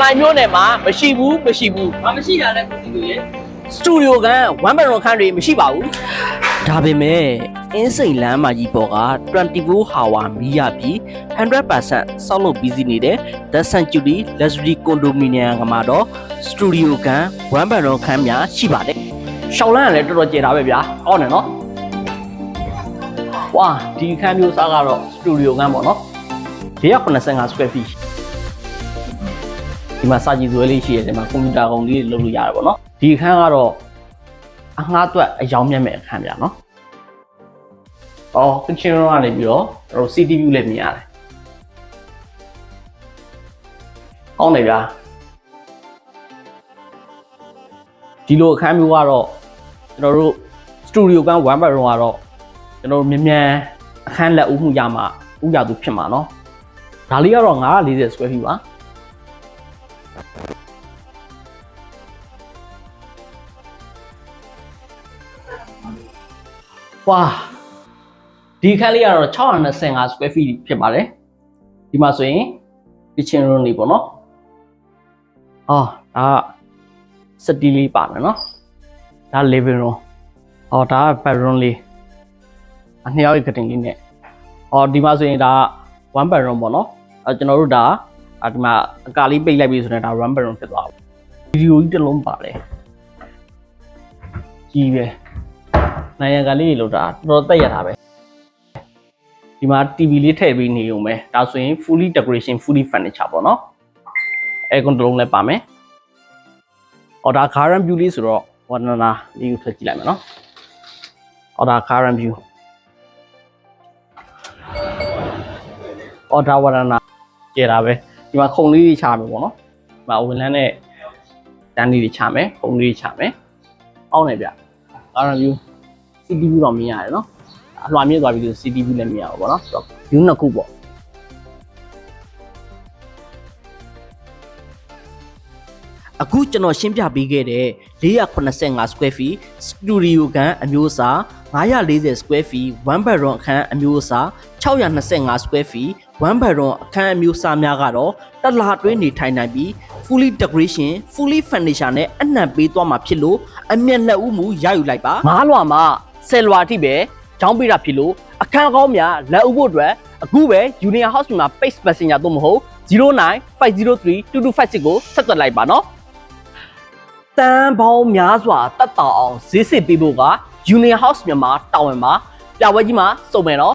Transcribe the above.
လိုင်မျိုးနယ်မှာမရှိဘူး။ဘာမရှိတာလဲကိုစီသူရေ။စတူဒီယိုက1 bedroom ခန်းတွေမရှိပါဘူး။ဒါပေမဲ့အင်းစိန်လမ်းမကြီးပေါ်က24 hour မီးရပြီး 100% ဆောက်လုပ်ပြီးစီးနေတဲ့ The Sanctuary Luxury Condominium ကမှာတော့စတူဒီယိုကန်1 bedroom ခန်းများရှိပါတယ်။ရှောင်းလန်းကလည်းတော်တော်ကျေတာပဲဗျာ။ကောင်းတယ်နော်။ဝါဒီခန်းမျိုးစားကတော့စတူဒီယိုကန်ပေါ့နော်။185 square feet ဒီမှာစာကြည့်စွဲလေးရှိရတယ်ဒီမှာကွန်ပျူတာကောင်လေးလုပ်လို့ရတယ်ပေါ့နော်ဒီအခန်းကတော့အငှားသွက်အယောင်မြတ်မဲ့အခန်းဗျာနော်အော် kitchen room ကနေပြီးတော့ကျွန်တော် CT view လည်းမြင်ရတယ်ဟောင်းနေဗျာဒီလိုအခန်းမျိုးကတော့ကျွန်တော်တို့စတူဒီယိုကန်1 bedroom ကတော့ကျွန်တော်တို့မြန်အခန်းလက်ဦးမှုရမှာဥရသူဖြစ်မှာနော်ဒါလေးကတော့940 square feet ပါဝါဒီခန်းလေးကတော့625 square feet ဖြစ်ပါတယ်ဒီမှာဆိုရင် kitchen room လေးပေါ့နော်အော်ဒါစတီလေးပါမယ်နော်ဒါ living room အော်ဒါ bedroom လေးအနှစ်ယောက်ရဲ့ cutting လေးနဲ့အော်ဒီမှာဆိုရင်ဒါ1 bedroom ပေါ့နော်ကျွန်တော်တို့ဒါဒီမှာအကာလေးပိတ်လိုက်ပြီဆိုရင်ဒါ 1 bedroom ဖြစ်သွားပြီဗီဒီယိုကြီးတစ်လုံးပါတယ်ကြီးပဲနိုင်ရကလေးလို့ဒါတော်တက်ရတာပဲဒီမှာ TV လေးထည့်ပြီးနေုံပဲဒါဆိုရင် fully decoration fully furniture ပေါ့နော် air control လည်းပါမယ်အော်ဒါ current view လေးဆိုတော့ဝါနနာလေးကိုထည့်ကြည့်လိုက်မယ်နော်အော်ဒါ current view အော်ဒါဝါနနာကျေတာပဲဒီမှာခုံလေးတွေချမယ်ပေါ့နော်ဒီမှာဝင်လန်းနဲ့တန်းလေးတွေချမယ်ခုံလေးတွေချမယ်အောင်းနေဗျ current view CT view တော့မြင်ရတယ်နော်အလွှာမြင့်သွားပြီဆို CT view လည်းမြင်ရပါဘောနော် view နှစ်ခုပေါ့အခုကျွန်တော်ရှင်းပြပေးခဲ့တဲ့485 square feet စတူဒီယိုကန်အမျိုးအစား940 square feet 1 bedroom အခန်းအမျိုးအစား625 square feet 1 bedroom အခန်းအမျိုးအစားများကတော့တစ်လအတွင်းနေထိုင်နိုင်ပြီး fully decoration fully furniture နဲ့အနှံပေးသွားမှာဖြစ်လို့အမျက်လက်ဦးမှုရယူလိုက်ပါ9လွှာမှာ10လွှာအထိပဲကျောင်းပေးတာဖြစ်လို့အခန်းကောင်းများလက်ဦးဖို့အတွက်အခုပဲ Union House မှာ Page Messenger သို့မဟုတ်0950322556ကိုဆက်သွယ်လိုက်ပါနော်တန်ပေါင်းများစွာတက်တောင်အောင်ဈေးစစ်ပေးဖို့က Union House မြန်မာတာဝန်မှာပြပွဲကြီးမှာစုံမယ်နော်